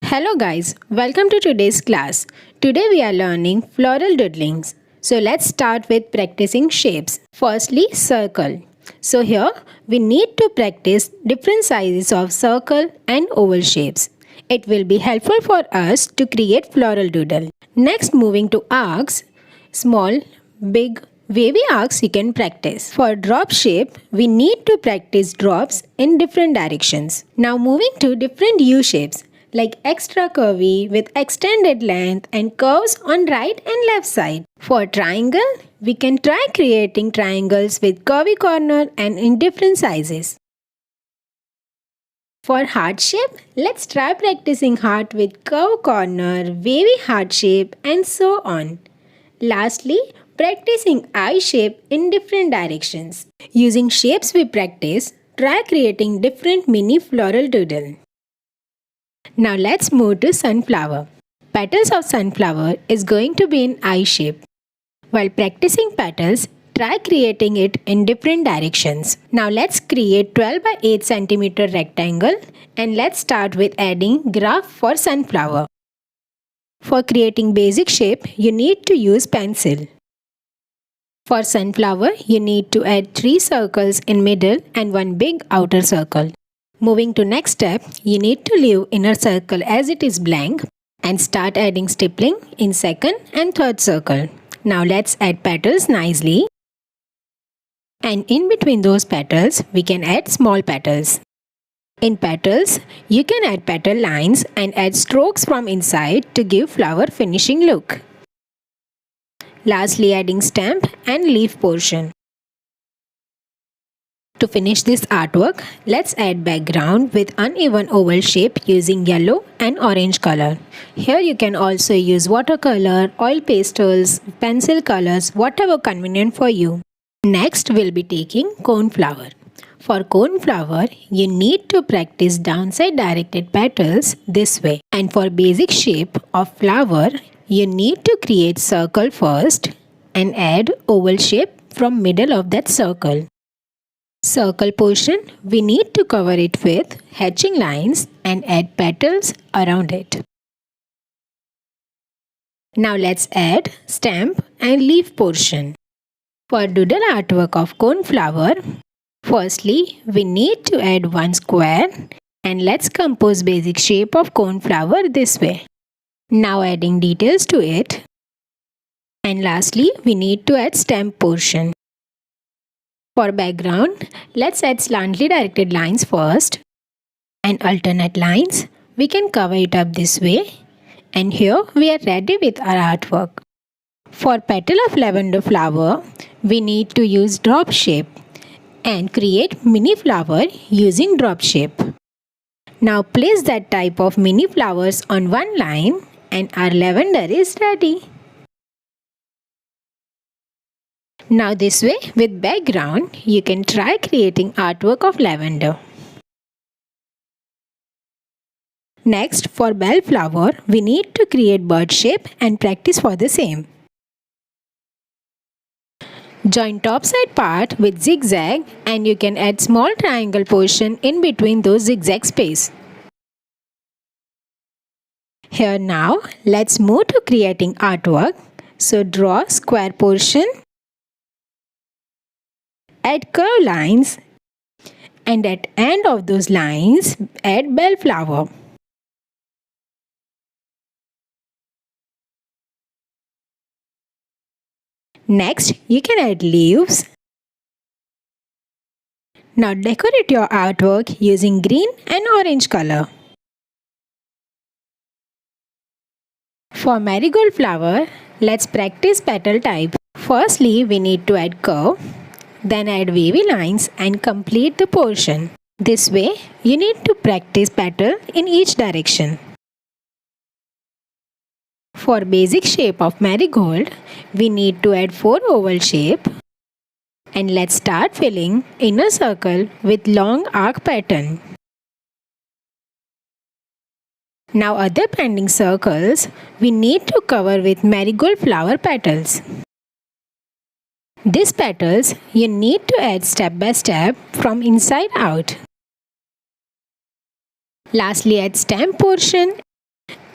Hello guys, welcome to today's class. Today we are learning floral doodlings. So let's start with practicing shapes. Firstly, circle. So here we need to practice different sizes of circle and oval shapes. It will be helpful for us to create floral doodle. Next, moving to arcs, small, big, wavy arcs you can practice. For drop shape, we need to practice drops in different directions. Now moving to different U shapes like extra curvy with extended length and curves on right and left side. For triangle, we can try creating triangles with curvy corner and in different sizes. For heart shape, let's try practicing heart with curved corner, wavy heart shape and so on. Lastly, practicing eye shape in different directions. Using shapes we practice, try creating different mini floral doodle. Now let's move to sunflower. Petals of sunflower is going to be in eye shape. While practicing petals, try creating it in different directions. Now let's create 12 by 8 cm rectangle and let's start with adding graph for sunflower. For creating basic shape, you need to use pencil. For sunflower, you need to add 3 circles in middle and 1 big outer circle. Moving to next step, you need to leave inner circle as it is blank and start adding stippling in second and third circle. Now let's add petals nicely. And in between those petals, we can add small petals. In petals, you can add petal lines and add strokes from inside to give flower finishing look. Lastly, adding stem and leaf portion. To finish this artwork, let's add background with uneven oval shape using yellow and orange color. Here you can also use watercolor, oil pastels, pencil colors, whatever convenient for you. Next, we'll be taking cone flower. For cone flower, you need to practice downside directed petals this way. And for basic shape of flower, you need to create circle first and add oval shape from middle of that circle. Circle portion, we need to cover it with hatching lines and add petals around it. Now let's add stem and leaf portion. For doodle artwork of cone flower, firstly we need to add one square and let's compose basic shape of cone flower this way. Now adding details to it. And lastly we need to add stem portion. For background, let's add slightly directed lines first and alternate lines. We can cover it up this way and here we are ready with our artwork. For petal of lavender flower, we need to use drop shape and create mini flower using drop shape. Now place that type of mini flowers on one line and our lavender is ready. Now this way, with background, you can try creating artwork of lavender. Next, for bellflower, we need to create bird shape and practice for the same. Join top side part with zigzag and you can add small triangle portion in between those zigzag space. Here now, let's move to creating artwork. So draw square portion. Add curve lines and at end of those lines add bellflower. Next you can add leaves. Now decorate your artwork using green and orange color. For marigold flower, let's practice petal type. Firstly we need to add curve. Then add wavy lines and complete the portion. This way, you need to practice petal in each direction. For basic shape of marigold, we need to add 4 oval shape. And let's start filling inner circle with long arc pattern. Now other pending circles, we need to cover with marigold flower petals. These petals you need to add step by step from inside out. Lastly, add stem portion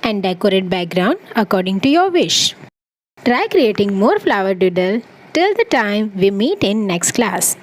and decorate background according to your wish. Try creating more flower doodle till the time we meet in next class.